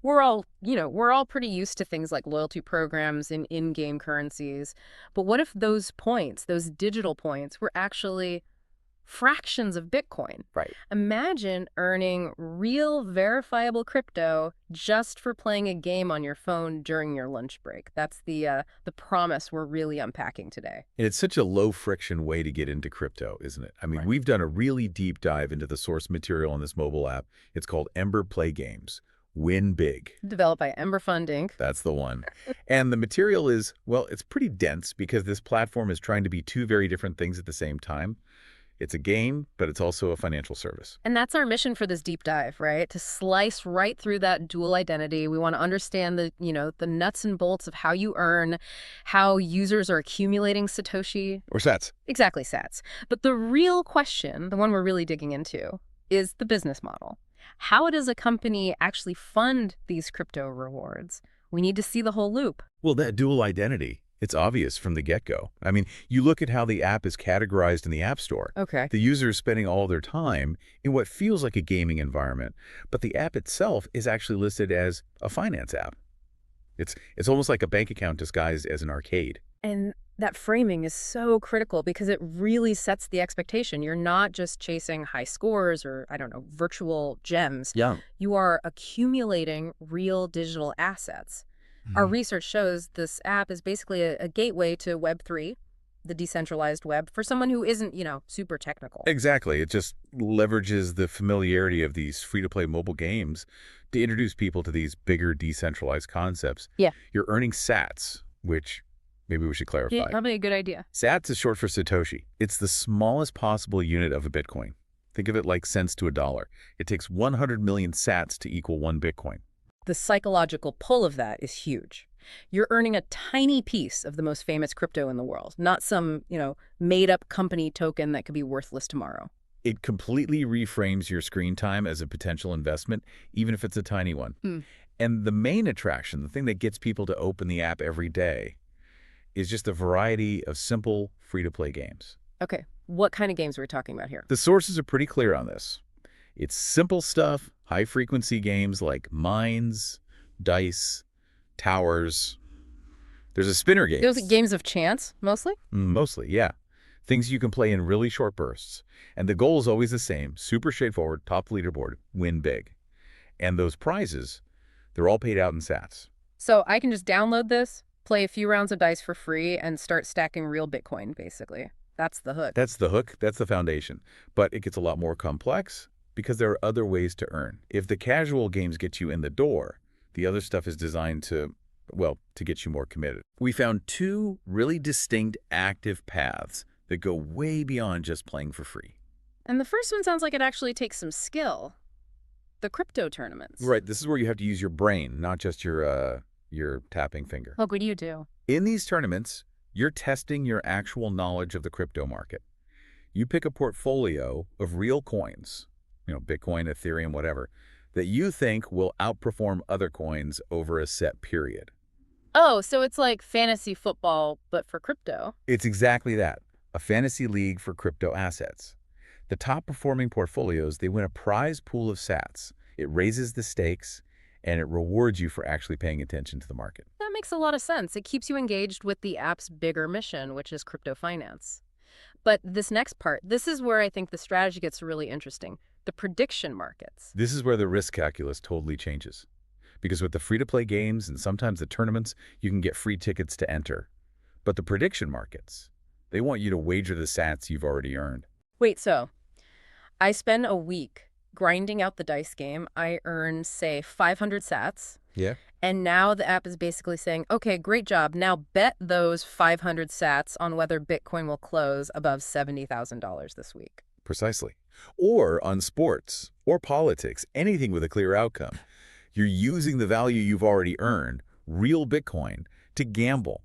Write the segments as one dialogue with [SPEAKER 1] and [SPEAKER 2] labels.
[SPEAKER 1] we're all pretty used to things like loyalty programs and in-game currencies. But what if those points, those digital points, were actually fractions of Bitcoin?
[SPEAKER 2] Right.
[SPEAKER 1] Imagine earning real verifiable crypto just for playing a game on your phone during your lunch break. That's the promise we're really unpacking today.
[SPEAKER 2] And it's such a low-friction way to get into crypto, isn't it? I mean,
[SPEAKER 1] Right.
[SPEAKER 2] we've done a really deep dive into the source material on this mobile app. It's called Ember Play Games. Win big.
[SPEAKER 1] Developed by Ember Inc.
[SPEAKER 2] That's the one. And the material is, well, it's pretty dense because this platform is trying to be two very different things at the same time. It's a game, but it's also a financial service.
[SPEAKER 1] And that's our mission for this deep dive, right? To slice right through that dual identity. We want to understand the nuts and bolts of how you earn, how users are accumulating Satoshi.
[SPEAKER 2] Or sats.
[SPEAKER 1] Exactly, sats. But the real question, the one we're really digging into, is the business model. How does a company actually fund these crypto rewards? We need to see the whole loop.
[SPEAKER 2] Well, that dual identity, it's obvious from the get-go. I mean, you look at how the app is categorized in the App Store.
[SPEAKER 1] Okay.
[SPEAKER 2] The user is spending all their time in what feels like a gaming environment, but the app itself is actually listed as a finance app. It's almost like a bank account disguised as an arcade.
[SPEAKER 1] And that framing is so critical because it really sets the expectation. You're not just chasing high scores or, I don't know, virtual gems.
[SPEAKER 2] Yeah.
[SPEAKER 1] You are accumulating real digital assets. Our research shows this app is basically a gateway to Web3, the decentralized web, for someone who isn't, super technical.
[SPEAKER 2] Exactly. It just leverages the familiarity of these free-to-play mobile games to introduce people to these bigger decentralized concepts.
[SPEAKER 1] Yeah.
[SPEAKER 2] You're earning sats, which maybe we should clarify.
[SPEAKER 1] Yeah, probably a good idea.
[SPEAKER 2] Sats is short for Satoshi. It's the smallest possible unit of a Bitcoin. Think of it like cents to a dollar. It takes 100 million sats to equal 1 Bitcoin.
[SPEAKER 1] The psychological pull of that is huge. You're earning a tiny piece of the most famous crypto in the world, not some, made-up company token that could be worthless tomorrow.
[SPEAKER 2] It completely reframes your screen time as a potential investment, even if it's a tiny one. And the main attraction, the thing that gets people to open the app every day, is just a variety of simple, free-to-play games.
[SPEAKER 1] Okay, what kind of games are we talking about here?
[SPEAKER 2] The sources are pretty clear on this. It's simple stuff, high-frequency games like mines, dice, towers. There's a spinner game.
[SPEAKER 1] Those games of chance, mostly?
[SPEAKER 2] Mostly, yeah. Things you can play in really short bursts. And the goal is always the same, super straightforward, top leaderboard, win big. And those prizes, they're all paid out in sats.
[SPEAKER 1] So I can just download this, play a few rounds of dice for free, and start stacking real Bitcoin, basically. That's the hook.
[SPEAKER 2] That's the hook. That's the foundation. But it gets a lot more complex because there are other ways to earn. If the casual games get you in the door, the other stuff is designed to get you more committed. We found two really distinct active paths that go way beyond just playing for free.
[SPEAKER 1] And the first one sounds like it actually takes some skill. The crypto tournaments.
[SPEAKER 2] Right. This is where you have to use your brain, not just your tapping finger.
[SPEAKER 1] Look, what do you do?
[SPEAKER 2] In these tournaments, you're testing your actual knowledge of the crypto market. You pick a portfolio of real coins, Bitcoin, Ethereum, whatever, that you think will outperform other coins over a set period.
[SPEAKER 1] Oh, so it's like fantasy football, but for crypto.
[SPEAKER 2] It's exactly that, a fantasy league for crypto assets. The top performing portfolios, they win a prize pool of sats. It raises the stakes, and it rewards you for actually paying attention to the market.
[SPEAKER 1] That makes a lot of sense. It keeps you engaged with the app's bigger mission, which is crypto finance. But this next part, this is where I think the strategy gets really interesting. The prediction markets.
[SPEAKER 2] This is where the risk calculus totally changes. Because with the free-to-play games and sometimes the tournaments, you can get free tickets to enter. But the prediction markets, they want you to wager the sats you've already earned.
[SPEAKER 1] Wait, so I spend a week grinding out the dice game. I earn, say, 500 sats.
[SPEAKER 2] Yeah.
[SPEAKER 1] And now the app is basically saying, okay, great job. Now bet those 500 sats on whether Bitcoin will close above $70,000 this week.
[SPEAKER 2] Precisely. Or on sports or politics, anything with a clear outcome. You're using the value you've already earned, real Bitcoin, to gamble.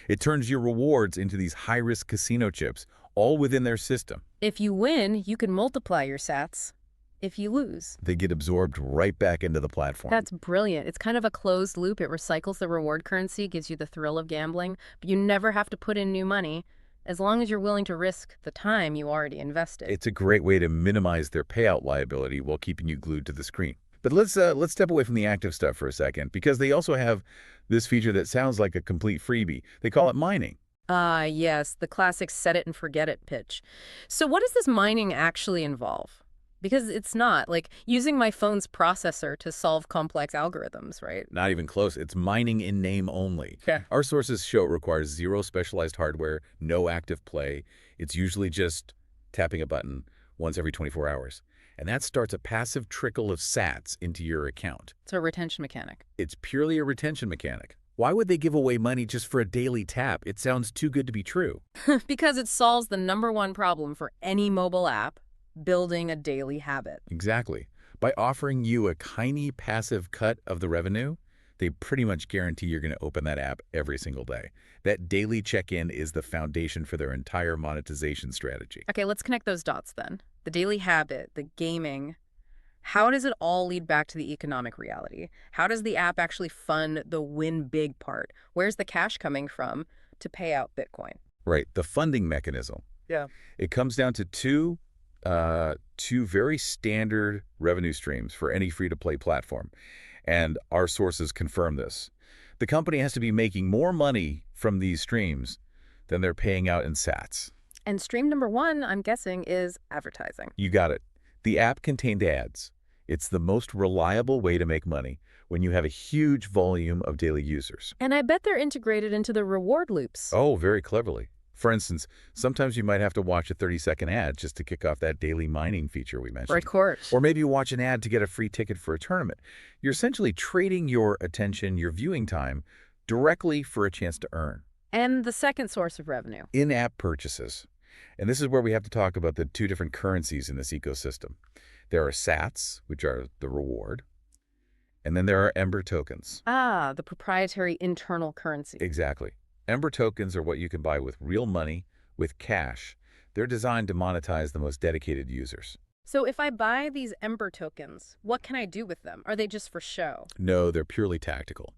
[SPEAKER 2] It turns your rewards into these high-risk casino chips, all within their system.
[SPEAKER 1] If you win, you can multiply your sats. If you lose,
[SPEAKER 2] they get absorbed right back into the platform.
[SPEAKER 1] That's brilliant. It's kind of a closed loop. It recycles the reward currency, gives you the thrill of gambling, but you never have to put in new money as long as you're willing to risk the time you already invested.
[SPEAKER 2] It's a great way to minimize their payout liability while keeping you glued to the screen. But let's step away from the active stuff for a second, because they also have this feature that sounds like a complete freebie. They call it mining.
[SPEAKER 1] Ah, yes, the classic set it and forget it pitch. So what does this mining actually involve? Because it's not like using my phone's processor to solve complex algorithms, right?
[SPEAKER 2] Not even close. It's mining in name only.
[SPEAKER 1] Yeah.
[SPEAKER 2] Our sources show it requires zero specialized hardware, no active play. It's usually just tapping a button once every 24 hours. And that starts a passive trickle of sats into your account.
[SPEAKER 1] It's a retention mechanic.
[SPEAKER 2] It's purely a retention mechanic. Why would they give away money just for a daily tap? It sounds too good to be true.
[SPEAKER 1] Because it solves the #1 problem for any mobile app, building a daily habit.
[SPEAKER 2] Exactly. By offering you a tiny passive cut of the revenue, they pretty much guarantee you're going to open that app every single day. That daily check-in is the foundation for their entire monetization strategy.
[SPEAKER 1] Okay, let's connect those dots then. The daily habit, the gaming. How does it all lead back to the economic reality? How does the app actually fund the win big part? Where's the cash coming from to pay out Bitcoin?
[SPEAKER 2] Right, the funding mechanism.
[SPEAKER 1] Yeah.
[SPEAKER 2] It comes down to two very standard revenue streams for any free-to-play platform, and our sources confirm this. The company has to be making more money from these streams than they're paying out in sats.
[SPEAKER 1] And stream #1, I'm guessing, is advertising.
[SPEAKER 2] You got it. The app contained ads. It's the most reliable way to make money when you have a huge volume of daily users.
[SPEAKER 1] And I bet they're integrated into the reward loops.
[SPEAKER 2] Oh, very cleverly. For instance, sometimes you might have to watch a 30-second ad just to kick off that daily mining feature we mentioned.
[SPEAKER 1] Of course.
[SPEAKER 2] Or maybe you watch an ad to get a free ticket for a tournament. You're essentially trading your attention, your viewing time, directly for a chance to earn.
[SPEAKER 1] And the second source of revenue.
[SPEAKER 2] In-app purchases. And this is where we have to talk about the two different currencies in this ecosystem. There are sats, which are the reward, and then there are Ember tokens.
[SPEAKER 1] Ah, the proprietary internal currency.
[SPEAKER 2] Exactly. Ember tokens are what you can buy with real money, with cash. They're designed to monetize the most dedicated users.
[SPEAKER 1] So if I buy these Ember tokens, what can I do with them? Are they just for show?
[SPEAKER 2] No, they're purely tactical.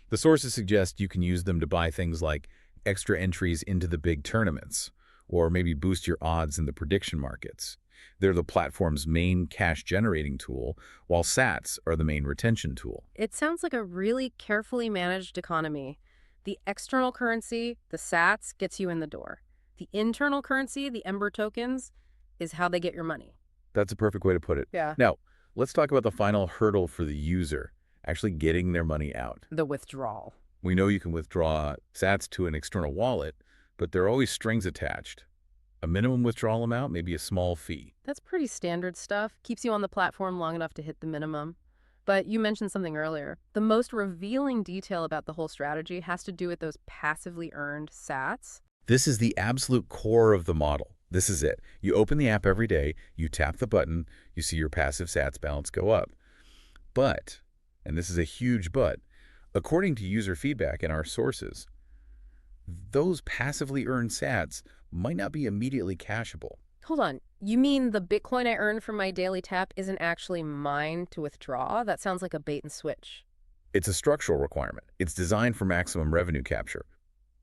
[SPEAKER 2] The sources suggest you can use them to buy things like extra entries into the big tournaments, or maybe boost your odds in the prediction markets. They're the platform's main cash-generating tool, while sats are the main retention tool.
[SPEAKER 1] It sounds like a really carefully managed economy. The external currency, the sats, gets you in the door. The internal currency, the Ember tokens, is how they get your money.
[SPEAKER 2] That's a perfect way to put it.
[SPEAKER 1] Yeah.
[SPEAKER 2] Now, let's talk about the final hurdle for the user, actually getting their money out.
[SPEAKER 1] The withdrawal.
[SPEAKER 2] We know you can withdraw sats to an external wallet, but there are always strings attached. A minimum withdrawal amount, maybe a small fee.
[SPEAKER 1] That's pretty standard stuff. Keeps you on the platform long enough to hit the minimum. But you mentioned something earlier. The most revealing detail about the whole strategy has to do with those passively earned sats.
[SPEAKER 2] This is the absolute core of the model. This is it. You open the app every day, you tap the button, you see your passive sats balance go up. But, and this is a huge but, according to user feedback and our sources, those passively earned sats might not be immediately cashable.
[SPEAKER 1] Hold on. You mean the Bitcoin I earn from my daily tap isn't actually mine to withdraw? That sounds like a bait and switch.
[SPEAKER 2] It's a structural requirement. It's designed for maximum revenue capture.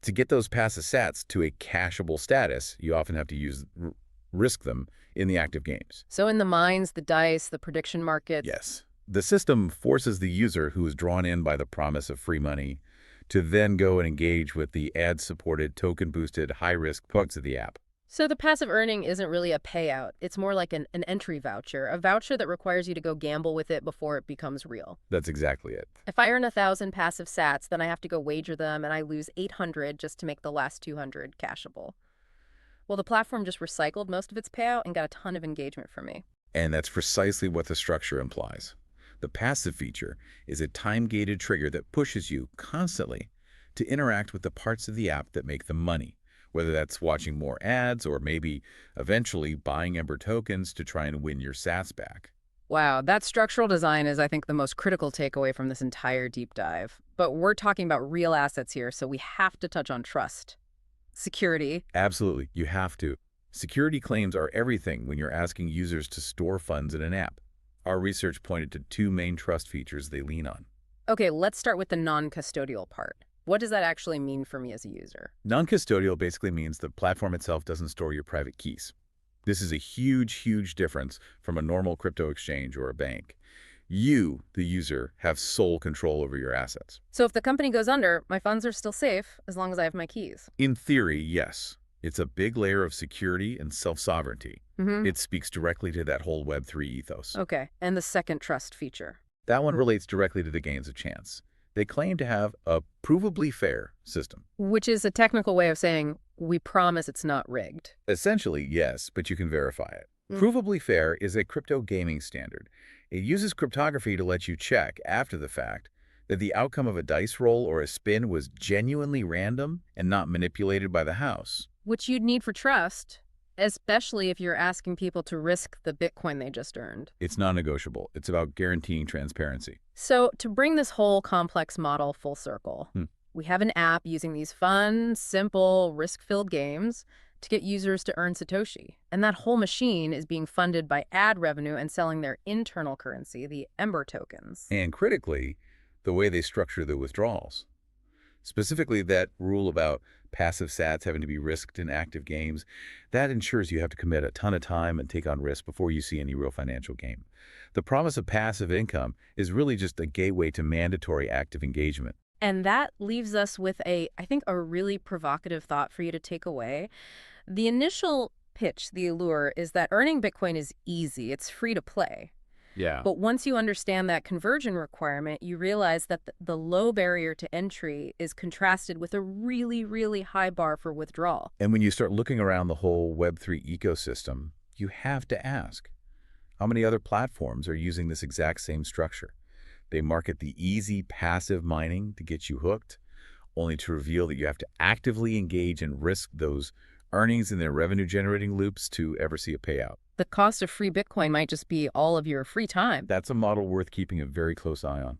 [SPEAKER 2] To get those passive sats to a cashable status, you often have to risk them in the active games.
[SPEAKER 1] So in the mines, the dice, the prediction markets.
[SPEAKER 2] Yes. The system forces the user who is drawn in by the promise of free money to then go and engage with the ad-supported, token-boosted, high-risk parts of the app.
[SPEAKER 1] So the passive earning isn't really a payout. It's more like an entry voucher, a voucher that requires you to go gamble with it before it becomes real.
[SPEAKER 2] That's exactly it.
[SPEAKER 1] If I earn 1,000 passive sats, then I have to go wager them, and I lose 800 just to make the last 200 cashable. Well, the platform just recycled most of its payout and got a ton of engagement from me.
[SPEAKER 2] And that's precisely what the structure implies. The passive feature is a time-gated trigger that pushes you constantly to interact with the parts of the app that make the money, whether that's watching more ads or maybe eventually buying Ember tokens to try and win your sats back.
[SPEAKER 1] Wow, that structural design is, I think, the most critical takeaway from this entire deep dive. But we're talking about real assets here, so we have to touch on trust. Security.
[SPEAKER 2] Absolutely, you have to. Security claims are everything when you're asking users to store funds in an app. Our research pointed to two main trust features they lean on.
[SPEAKER 1] Okay, let's start with the non-custodial part. What does that actually mean for me as a user?
[SPEAKER 2] Non-custodial basically means the platform itself doesn't store your private keys. This is a huge, huge difference from a normal crypto exchange or a bank. You, the user, have sole control over your assets.
[SPEAKER 1] So if the company goes under, my funds are still safe as long as I have my keys.
[SPEAKER 2] In theory, yes. It's a big layer of security and self-sovereignty.
[SPEAKER 1] Mm-hmm.
[SPEAKER 2] It speaks directly to that whole Web3 ethos.
[SPEAKER 1] Okay, and the second trust feature.
[SPEAKER 2] That one relates directly to the games of chance. They claim to have a provably fair system.
[SPEAKER 1] Which is a technical way of saying, we promise it's not rigged.
[SPEAKER 2] Essentially, yes, but you can verify it.
[SPEAKER 1] Mm.
[SPEAKER 2] Provably fair is a crypto gaming standard. It uses cryptography to let you check, after the fact, that the outcome of a dice roll or a spin was genuinely random and not manipulated by the house.
[SPEAKER 1] Which you'd need for trust, especially if you're asking people to risk the Bitcoin they just earned.
[SPEAKER 2] It's non-negotiable. It's about guaranteeing transparency.
[SPEAKER 1] So to bring this whole complex model full circle, we have an app using these fun, simple, risk-filled games to get users to earn Satoshi. And that whole machine is being funded by ad revenue and selling their internal currency, the Ember tokens.
[SPEAKER 2] And critically, the way they structure the withdrawals. Specifically, that rule about passive sats having to be risked in active games, that ensures you have to commit a ton of time and take on risk before you see any real financial gain. The promise of passive income is really just a gateway to mandatory active engagement.
[SPEAKER 1] And that leaves us with I think, a really provocative thought for you to take away. The initial pitch, the allure, is that earning Bitcoin is easy. It's free to play.
[SPEAKER 2] Yeah.
[SPEAKER 1] But once you understand that conversion requirement, you realize that the low barrier to entry is contrasted with a really, really high bar for withdrawal.
[SPEAKER 2] And when you start looking around the whole Web3 ecosystem, you have to ask, how many other platforms are using this exact same structure? They market the easy passive mining to get you hooked, only to reveal that you have to actively engage and risk those earnings in their revenue-generating loops to ever see a payout.
[SPEAKER 1] The cost of free Bitcoin might just be all of your free time.
[SPEAKER 2] That's a model worth keeping a very close eye on.